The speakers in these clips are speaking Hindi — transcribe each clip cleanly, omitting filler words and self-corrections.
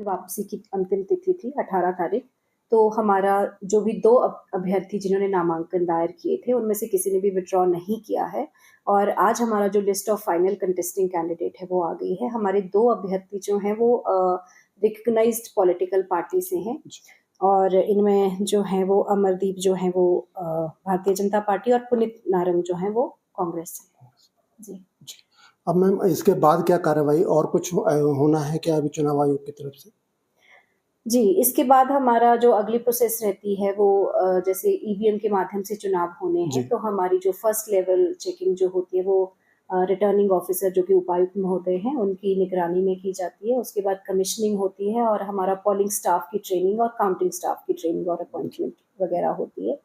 वापसी की अंतिम तिथि थी 18 तारीख। तो हमारा जो भी 2 अभ्यर्थी जिन्होंने नामांकन दायर किए थे, उनमें से किसी ने भी विथड्रॉ नहीं किया है और आज हमारा जो list of final contesting candidate है वो आ गई है। हमारे 2 अभ्यर्थी जो हैं वो रिकग्नाइज्ड पॉलिटिकल पार्टी से हैं और इनमें जो हैं वो अमरदीप जो हैं वो भारतीय जनता पार्टी और पुनीत नारंग जो हैं वो कांग्रेस से। जी। अब मैम इसके बाद क्या कार्रवाई और कुछ होना है क्या अभी चुनाव आयोग की तरफ से? जी, इसके बाद हमारा जो अगली प्रोसेस रहती है वो जैसे ईवीएम के माध्यम से चुनाव होने हैं, तो हमारी जो फर्स्ट लेवल चेकिंग जो होती है वो रिटर्निंग ऑफिसर जो कि उपायुक्त महोदय हैं उनकी निगरानी में की जाती है। उसके बाद कमीशनिंग होती है और हमारा पोलिंग स्टाफ की ट्रेनिंग और काउंटिंग स्टाफ की ट्रेनिंग और अपॉइंटमेंट वगैरह होती है।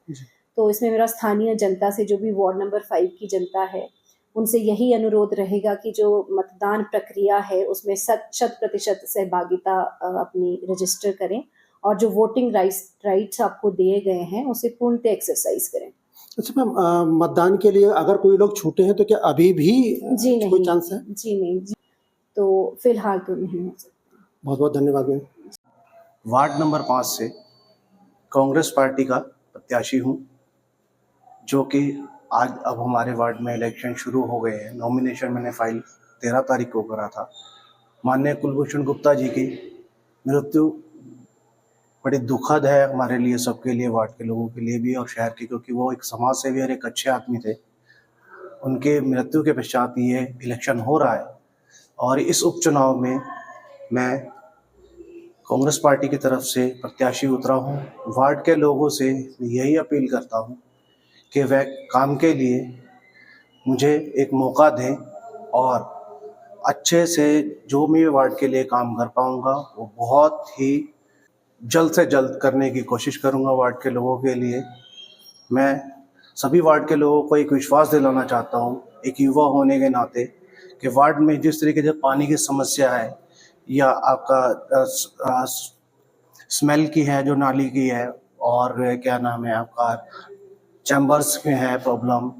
तो इसमें मेरा स्थानीय जनता से जो भी वार्ड नंबर 5 की जनता है उनसे यही अनुरोध रहेगा कि जो मतदान प्रक्रिया है उसमें 100% सहभागिता अपनी रजिस्टर करें और जो वोटिंग राइट्स आपको दिए गए हैं उसे पूर्णतः एक्सरसाइज करें। अच्छा मैम, मतदान के लिए अगर कोई लोग छूटे हैं तो क्या अभी भी जी नहीं, कोई चांस है? जी नहीं जी, तो फिलहाल तो नहीं हो सकता। बहुत बहुत धन्यवाद मैम। वार्ड नंबर 5 से कांग्रेस पार्टी का प्रत्याशी हूँ, जो कि आज अब हमारे वार्ड में इलेक्शन शुरू हो गए हैं। नॉमिनेशन मैंने फाइल 13 तारीख को करा था। माननीय कुलभूषण गुप्ता जी की मृत्यु बड़ी दुखद है हमारे लिए, सबके लिए, वार्ड के लोगों के लिए भी और शहर के, क्योंकि वो एक समाज सेवी और एक अच्छे आदमी थे। उनके मृत्यु के पश्चात ये इलेक्शन हो रहा है और इस उपचुनाव में मैं कांग्रेस पार्टी की तरफ से प्रत्याशी उतरा हूँ। वार्ड के लोगों से यही अपील करता हूँ कि वह काम के लिए मुझे एक मौका दें और अच्छे से जो मैं वार्ड के लिए काम कर पाऊँगा वो बहुत ही जल्द से जल्द करने की कोशिश करूँगा वार्ड के लोगों के लिए। मैं सभी वार्ड के लोगों को एक विश्वास दिलाना चाहता हूँ, एक युवा होने के नाते, कि वार्ड में जिस तरीके से पानी की समस्या है या आपका स्मेल की है, जो नाली की है, और क्या नाम है आपका चैम्बर्स में है प्रॉब्लम,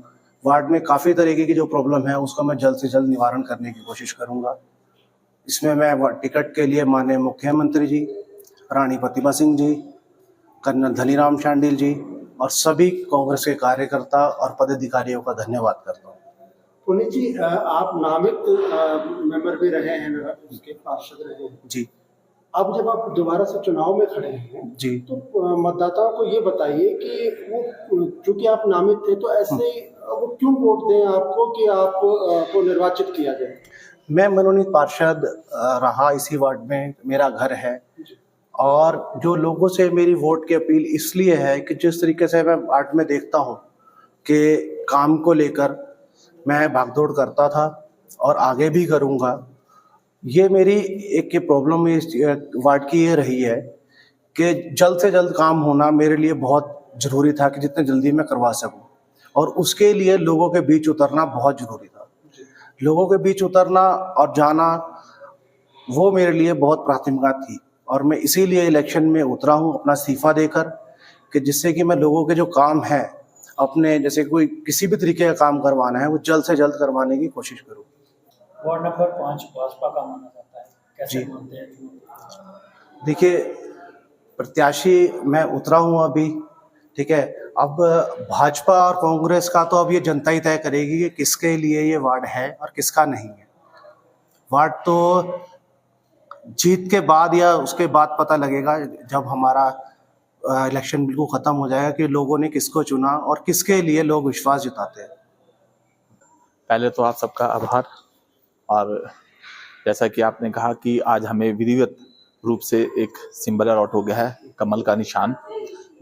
वार्ड में काफ़ी तरीके की जो प्रॉब्लम है उसका मैं जल्द से जल्द निवारण करने की कोशिश करूंगा। इसमें मैं टिकट के लिए माननीय मुख्यमंत्री जी, रानी प्रतिभा सिंह जी, कर्नल धनीराम शांडिल जी और सभी कांग्रेस के कार्यकर्ता और पदाधिकारियों का धन्यवाद करता हूँ। पुनीत जी, आप नामित मेंबर भी रहे हैं, उसके पार्षद रहे हैं जी। अब जब आप दोबारा से चुनाव में खड़े हैं जी, तो मतदाताओं को ये बताइए कि वो चूंकि आप नामित थे तो ऐसे वो क्यों वोट दें आपको कि आपको निर्वाचित किया जाए? मैं मनोनीत पार्षद रहा इसी वार्ड में, मेरा घर है और जो लोगों से मेरी वोट की अपील इसलिए है कि जिस तरीके से मैं वार्ड में देखता हूँ कि काम को लेकर मैं भागदौड़ करता था और आगे भी करूँगा। ये मेरी एक प्रॉब्लम इस वार्ड की ये रही है कि जल्द से जल्द काम होना मेरे लिए बहुत ज़रूरी था कि जितने जल्दी मैं करवा सकूं, और उसके लिए लोगों के बीच उतरना बहुत ज़रूरी था। लोगों के बीच उतरना और जाना वो मेरे लिए बहुत प्राथमिकता थी और मैं इसीलिए इलेक्शन में उतरा हूं अपना इस्तीफा देकर, कि जिससे कि मैं लोगों के जो काम है अपने, जैसे कोई किसी भी तरीके का काम करवाना है वो जल्द से जल्द करवाने की कोशिश करूँ। वार्ड नंबर 5 भाजपा का माना जाता है, कैसे मानते हैं? देखिए, प्रत्याशी मैं उतरा हूँ अभी, ठीक है। अब भाजपा और कांग्रेस का तो अब ये जनता ही तय करेगी कि किसके लिए ये वार्ड है और किसका नहीं है। वार्ड तो जीत के बाद या उसके बाद पता लगेगा, जब हमारा इलेक्शन बिल्कुल ख़त्म हो जाएगा कि लोगों ने किसको चुना और किसके लिए लोग विश्वास जताते हैं। पहले तो आप सबका आभार, और जैसा कि आपने कहा कि आज हमें विधिवत रूप से एक सिंबल अलॉट हो गया है, कमल का निशान,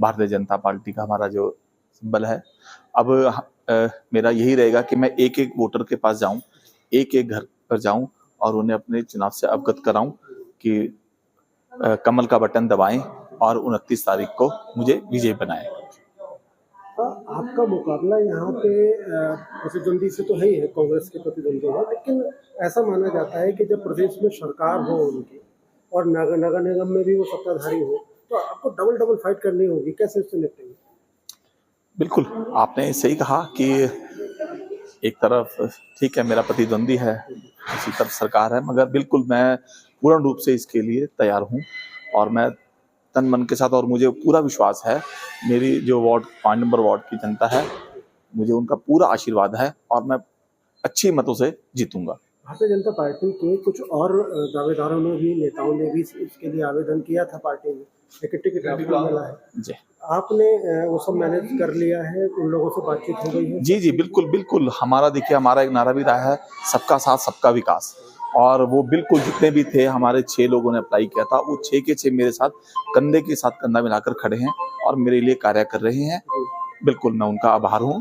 भारतीय जनता पार्टी का हमारा जो सिंबल है। अब मेरा यही रहेगा कि मैं एक एक वोटर के पास जाऊं, एक एक घर पर जाऊं और उन्हें अपने चुनाव से अवगत कराऊं कि कमल का बटन दबाएं और 29 तारीख को मुझे विजयी बनाएं। आपका मुकाबला यहाँ पे प्रतिद्वंदी से तो है ही है, कांग्रेस के प्रतिद्वंदी है, लेकिन ऐसा माना जाता है कि जब प्रदेश में सरकार हो उनकी और नगर निगम में भी वो सत्ताधारी हो तो आपको डबल फाइट करनी होगी, कैसे इससे निपटेंगे? बिल्कुल, आपने सही कहा कि एक तरफ ठीक है मेरा प्रतिद्वंदी है, दूसरी तरफ सरकार है, मगर बिल्कुल मैं पूर्ण रूप से इसके लिए तैयार हूँ और मैं तन मन के साथ, और मुझे पूरा विश्वास है मेरी जो वार्ड 5 नंबर वार्ड की जनता है, मुझे उनका पूरा आशीर्वाद है और मैं अच्छी मतों से जीतूंगा। भारतीय जनता पार्टी के कुछ और दावेदारों ने भी, नेताओं ने भी इसके लिए आवेदन किया था पार्टी में, लेकिन टिकट आपको मिला है। जी आपने वो सब मैनेज कर लिया है, उन लोगों से बातचीत हो गई है? जी जी बिल्कुल बिल्कुल। हमारा देखिए, हमारा एक नारा भी रहा है सबका साथ सबका विकास, और वो बिल्कुल जितने भी थे हमारे 6 लोगों ने अप्लाई किया था, वो 6 के 6 मेरे साथ कंधे के साथ कंधा मिलाकर खड़े हैं और मेरे लिए कार्य कर रहे हैं। बिल्कुल मैं उनका आभार हूँ